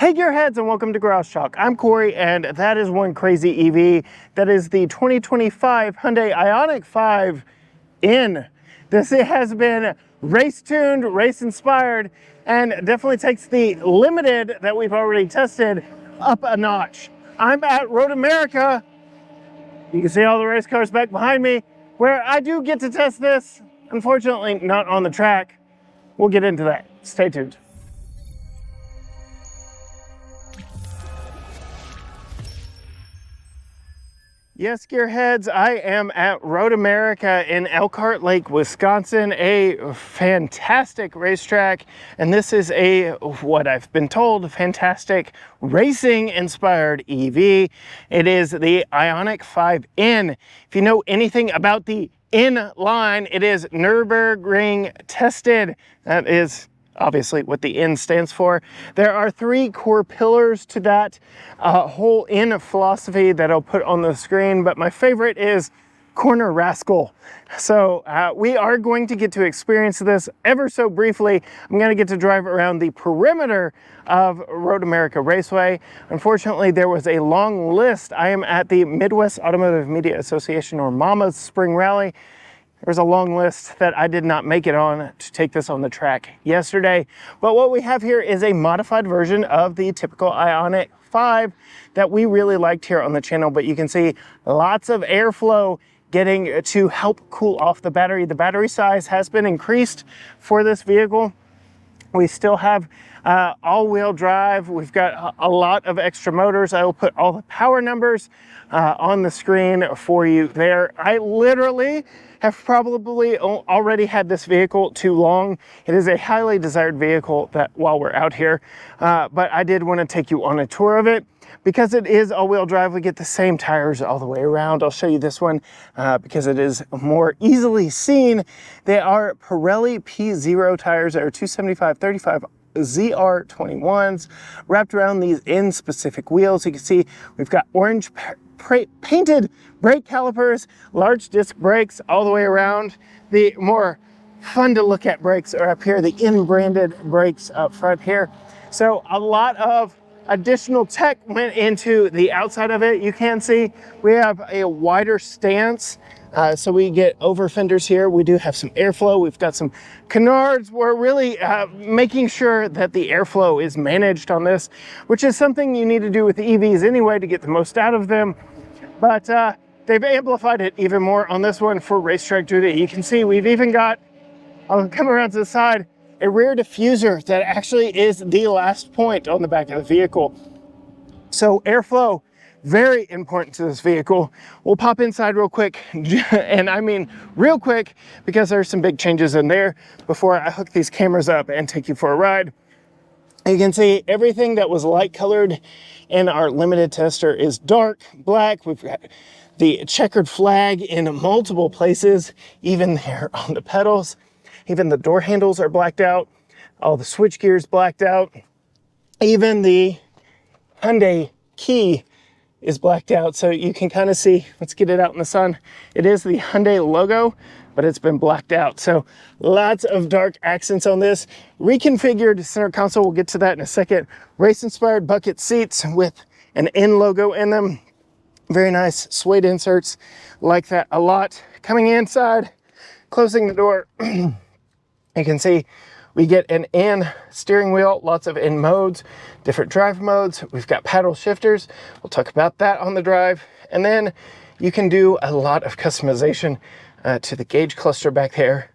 Hey gearheads, and welcome to Garage Talk. I'm Corey, and that is one crazy EV. That is the 2025 Hyundai IONIQ 5N. This has been race tuned, race inspired, and definitely takes the limited that we've already tested up a notch. I'm at Road America. You can see all the race cars back behind me, where I do get to test this. Unfortunately, not on the track. We'll get into that. Stay tuned. Yes, gearheads, I am at Road America in Elkhart Lake, Wisconsin, a fantastic racetrack. And this is what I've been told, fantastic racing inspired EV. It is the IONIQ 5N. If you know anything about the N line, it is Nürburgring tested. That is obviously what the N stands for. There are three core pillars to that whole N philosophy that I'll put on the screen, but my favorite is Corner Rascal. So we are going to get to experience this ever so briefly. I'm going to get to drive around the perimeter of Road America Raceway. Unfortunately, there was a long list. I am at the Midwest Automotive Media Association, or MAMA's Spring Rally. There's a long list that I did not make it on to take this on the track yesterday. But what we have here is a modified version of the typical IONIQ 5 that we really liked here on the channel. But you can see lots of airflow getting to help cool off the battery. The battery size has been increased for this vehicle. We still have all-wheel drive. We've got a lot of extra motors. I will put all the power numbers on the screen for you there. I literally have probably already had this vehicle too long. It is a highly desired vehicle that while we're out here, but I did want to take you on a tour of it. Because it is all-wheel drive, we get the same tires all the way around. I'll show you this one because it is more easily seen. They are Pirelli P0 tires that are 275/35 ZR21s wrapped around these N-specific wheels. You can see we've got orange painted brake calipers, large disc brakes all the way around. The more fun to look at brakes are up here, the N-branded brakes up front here. So a lot of additional tech went into the outside of it. You can see we have a wider stance, so we get over fenders here. We do have some airflow. We've got some canards. We're really making sure that the airflow is managed on this, which is something you need to do with the EVs anyway to get the most out of them. But they've amplified it even more on this one for racetrack duty. You can see we've even got, I'll come around to the side, a rear diffuser that actually is the last point on the back of the vehicle. So airflow, very important to this vehicle. We'll pop inside real quick, and I mean real quick, because there's some big changes in there before I hook these cameras up and take you for a ride. You can see everything that was light colored in our limited tester is dark black. We've got the checkered flag in multiple places, even there on the pedals. Even the door handles are blacked out. All the switch gears blacked out. Even the Hyundai key is blacked out. So you can kind of see, let's get it out in the sun. It is the Hyundai logo, but it's been blacked out. So lots of dark accents on this. Reconfigured center console, we'll get to that in a second. Race inspired bucket seats with an N logo in them. Very nice suede inserts, like that a lot. Coming inside, closing the door. You can see we get an N steering wheel, lots of N modes, different drive modes. We've got paddle shifters. We'll talk about that on the drive. And then you can do a lot of customization to the gauge cluster back there.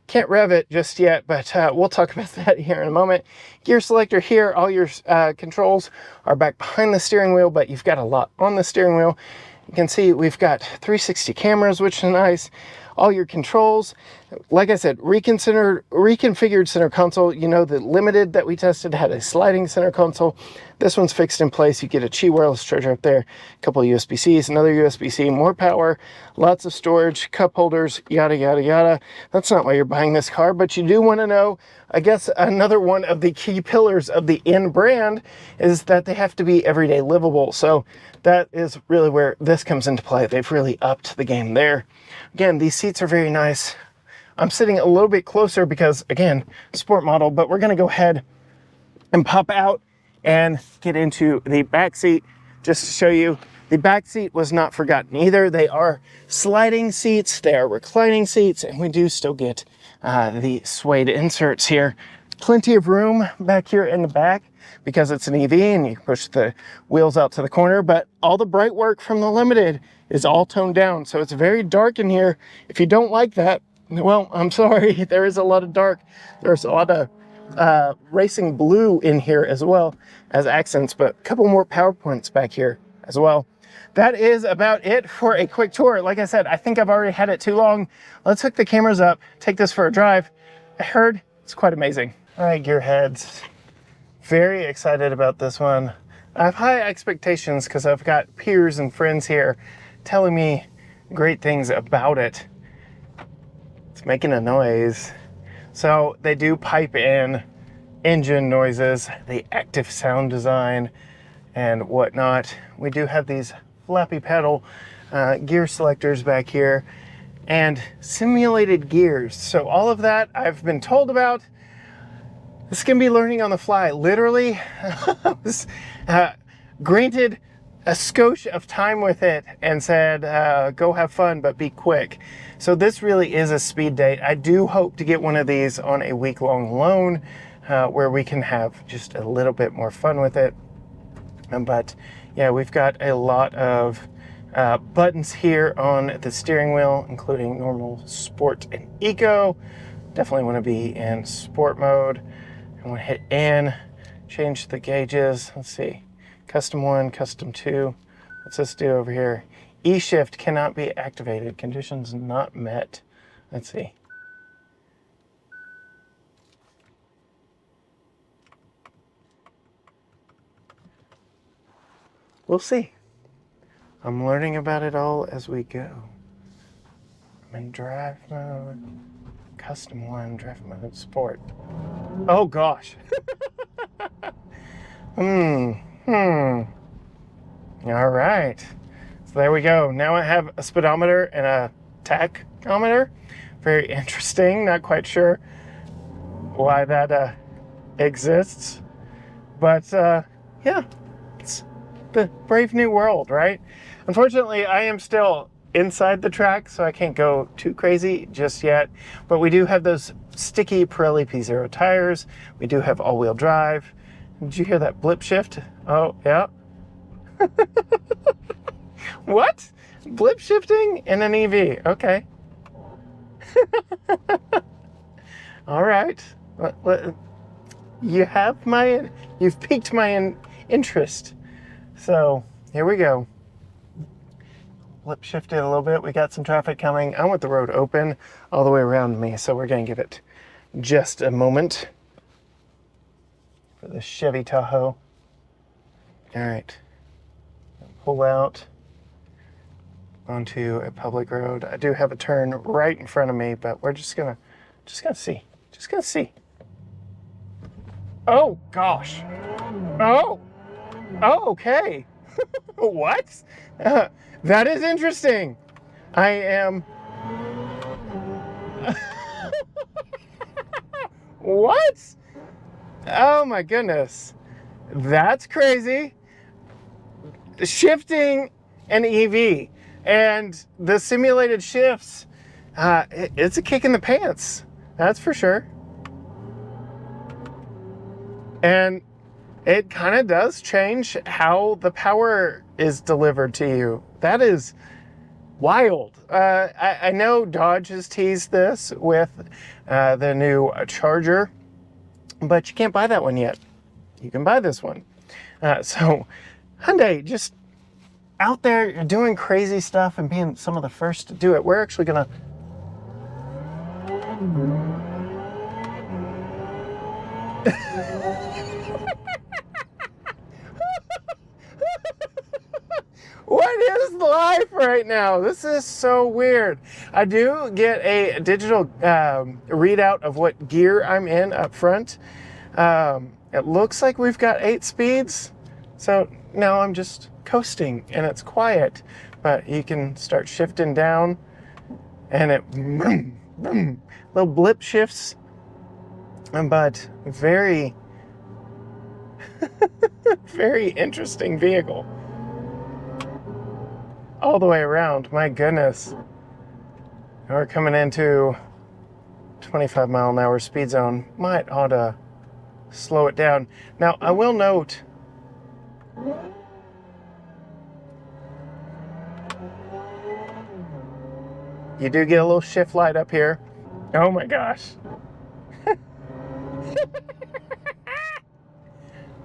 Can't rev it just yet, but we'll talk about that here in a moment. Gear selector here, all your controls are back behind the steering wheel, but you've got a lot on the steering wheel. You can see we've got 360 cameras, which is nice. All your controls, like I said, reconfigured center console. You know, the limited that we tested had a sliding center console. This one's fixed in place. You get a Qi wireless charger up there, a couple of USB-Cs, another USB-C, more power, lots of storage, cup holders, yada, yada, yada. That's not why you're buying this car, but you do want to know, I guess another one of the key pillars of the N brand is that they have to be everyday livable. So that is really where this comes into play. They've really upped the game there. Again, these seats are very nice. I'm sitting a little bit closer because, again, sport model, but we're going to go ahead and pop out and get into the back seat just to show you the back seat was not forgotten either. They are sliding seats, they are reclining seats, and we do still get the suede inserts here. Plenty of room back here in the back because it's an EV and you can push the wheels out to the corner, but all the bright work from the Limited is all toned down. So it's very dark in here. If you don't like that, well, I'm sorry, there is a lot of dark. There's a lot of racing blue in here as well as accents, but a couple more PowerPoints back here as well. That is about it for a quick tour. Like I said, I think I've already had it too long. Let's hook the cameras up, take this for a drive. I heard it's quite amazing. All right, gearheads. Very excited about this one. I have high expectations because I've got peers and friends here telling me great things about it. It's making a noise. So they do pipe in engine noises, the active sound design and whatnot. We do have these flappy pedal gear selectors back here and simulated gears. So all of that I've been told about. This can be learning on the fly. Literally, I was granted a skosh of time with it and said, go have fun, but be quick. So this really is a speed date. I do hope to get one of these on a week-long loan where we can have just a little bit more fun with it. But yeah, we've got a lot of buttons here on the steering wheel, including normal, sport, and eco. Definitely want to be in sport mode. I'm going to hit N, change the gauges. Let's see, custom 1, custom 2. What's this do over here? E-shift cannot be activated. Conditions not met. Let's see. We'll see. I'm learning about it all as we go. I'm in drive mode, custom 1, drive mode, sport. Oh gosh. All right. So there we go. Now I have a speedometer and a tachometer. Very interesting. Not quite sure why that exists, but yeah, it's the brave new world, right? Unfortunately, I am still inside the track, so I can't go too crazy just yet, but we do have those sticky Pirelli P0 tires. We do have all-wheel drive. Did you hear that blip shift? Oh, yeah. What? Blip shifting in an EV? Okay. All right. You've piqued my interest. So here we go. Blip shifted a little bit. We got some traffic coming. I want the road open all the way around me, so we're gonna give it just a moment for the Chevy Tahoe. All right, pull out onto a public road. I do have a turn right in front of me, but we're just gonna see. Oh gosh. Oh, okay. What? That is interesting. I am. What? Oh my goodness. That's crazy. Shifting an EV and the simulated shifts, it's a kick in the pants. That's for sure. And it kind of does change how the power is delivered to you. That is wild. I know Dodge has teased this with the new Charger, but you can't buy that one yet. You can buy this one. So Hyundai just out there doing crazy stuff and being some of the first to do it. We're actually gonna What is life right now? This is so weird. I do get a digital readout of what gear I'm in up front. It looks like we've got 8 speeds. So now I'm just coasting and it's quiet, but you can start shifting down and it little blip shifts, but very very interesting vehicle. All the way around, my goodness. We're coming into 25-mile-an-hour speed zone. Might ought to slow it down. Now, I will note, you do get a little shift light up here. Oh my gosh.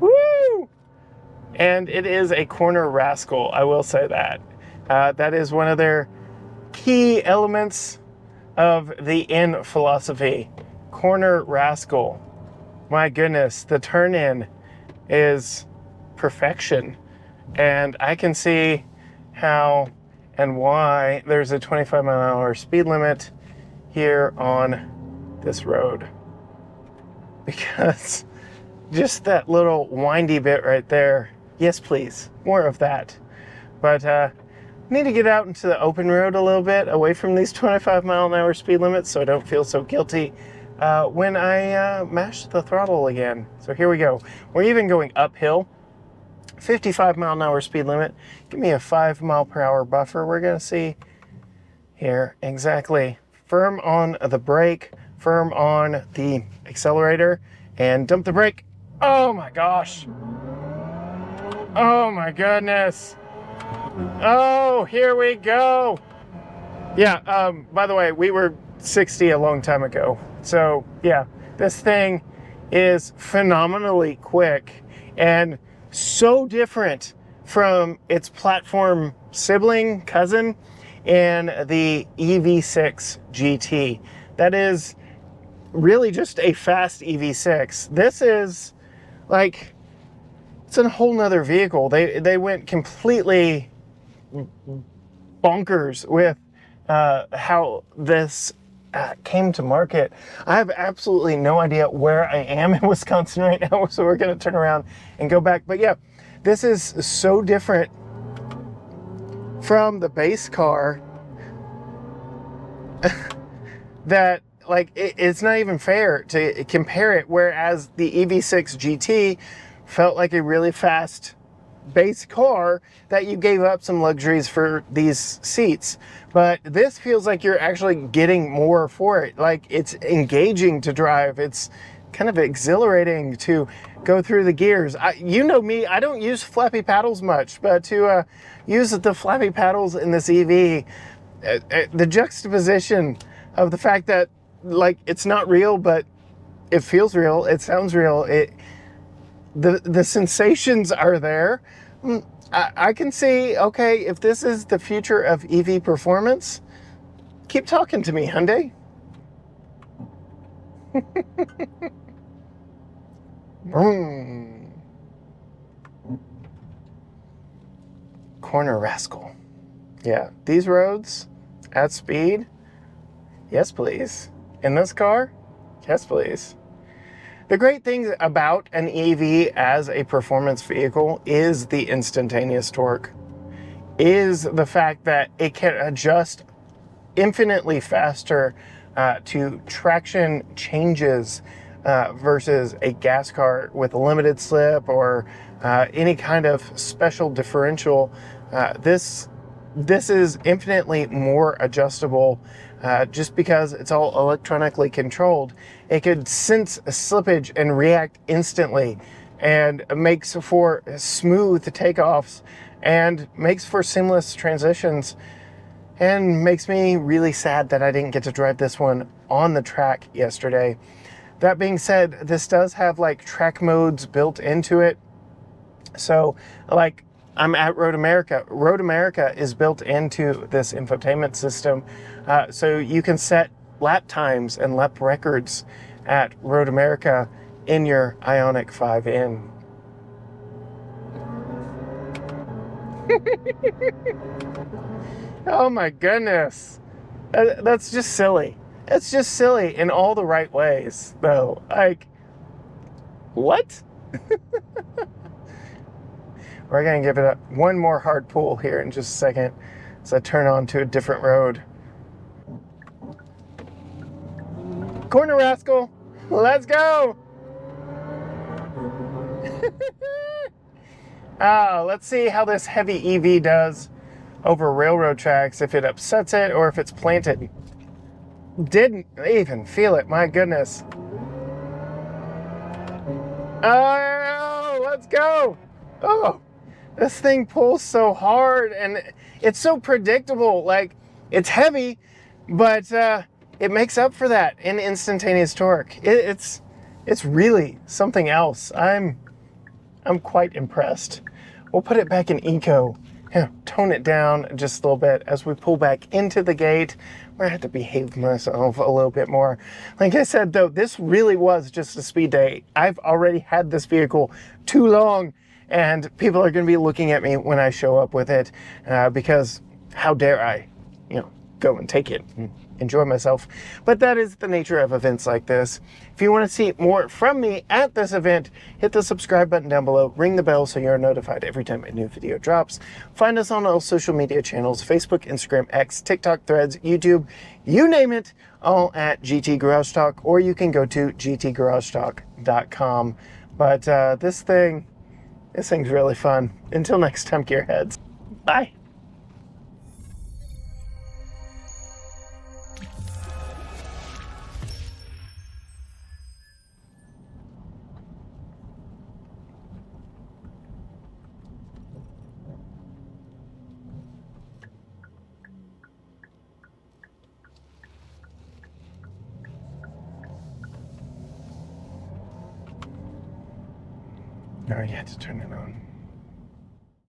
Woo! And it is a corner rascal, I will say that. That is one of their key elements of the in philosophy. Corner rascal. My goodness, the turn-in is perfection. And I can see how and why there's a 25-mile-an-hour speed limit here on this road. Because just that little windy bit right there, yes please, more of that. But need to get out into the open road a little bit, away from these 25-mile-an-hour speed limits, so I don't feel so guilty when I mash the throttle again. So here we go. We're even going uphill. 55-mile-an-hour speed limit. Give me a 5-mile-per-hour buffer. We're gonna see here exactly. Firm on the brake, firm on the accelerator, and dump the brake. Oh my gosh. Oh my goodness. Oh, here we go. Yeah, by the way, we were 60 a long time ago. So yeah, this thing is phenomenally quick and so different from its platform sibling, cousin, in the EV6 GT. That is really just a fast EV6. This is like, it's a whole nother vehicle. They went completely bonkers with how this came to market. I have absolutely no idea where I am in Wisconsin right now, so we're gonna turn around and go back. But yeah, this is so different from the base car that like it's not even fair to compare it. Whereas the EV6 GT felt like a really fast base car that you gave up some luxuries for these seats, but this feels like you're actually getting more for it. Like, it's engaging to drive, it's kind of exhilarating to go through the gears. You know me, I don't use flappy paddles much, but to use the flappy paddles in this EV, the juxtaposition of the fact that like it's not real but it feels real, it sounds real, the sensations are there. I can see, okay, if this is the future of EV performance, keep talking to me, Hyundai. Corner rascal. Yeah, these roads at speed, yes please. In this car, yes please. The great thing about an EV as a performance vehicle is the instantaneous torque, is the fact that it can adjust infinitely faster to traction changes versus a gas car with a limited slip or any kind of special differential. This is infinitely more adjustable just because it's all electronically controlled. It could sense a slippage and react instantly, and makes for smooth takeoffs and makes for seamless transitions, and makes me really sad that I didn't get to drive this one on the track yesterday. That being said, this does have like track modes built into it. So like, I'm at Road America. Road America is built into this infotainment system. So you can set lap times and lap records at Road America in your IONIQ 5N. Oh my goodness. That's just silly. It's just silly in all the right ways, though. Like, what? We're gonna give it one more hard pull here in just a second as I turn on to a different road. Corner rascal, let's go. Let's see how this heavy EV does over railroad tracks, if it upsets it or if it's planted. Didn't even feel it, my goodness. Oh, let's go. Oh, this thing pulls so hard and it's so predictable. Like, it's heavy, but it makes up for that in instantaneous torque. It's really something else. I'm quite impressed. We'll put it back in eco. Tone it down just a little bit as we pull back into the gate. I have to behave myself a little bit more. Like I said, though, this really was just a speed date. I've already had this vehicle too long, and people are going to be looking at me when I show up with it because how dare I, go and take it and enjoy myself. But that is the nature of events like this. If you want to see more from me at this event, hit the subscribe button down below, ring the bell so you're notified every time a new video drops. Find us on all social media channels, Facebook, Instagram, X, TikTok, Threads, YouTube, you name it, all at GT Garage Talk, or you can go to gtgaragetalk.com. But this thing's really fun. Until next time, gearheads. Bye. No, you had to turn it on.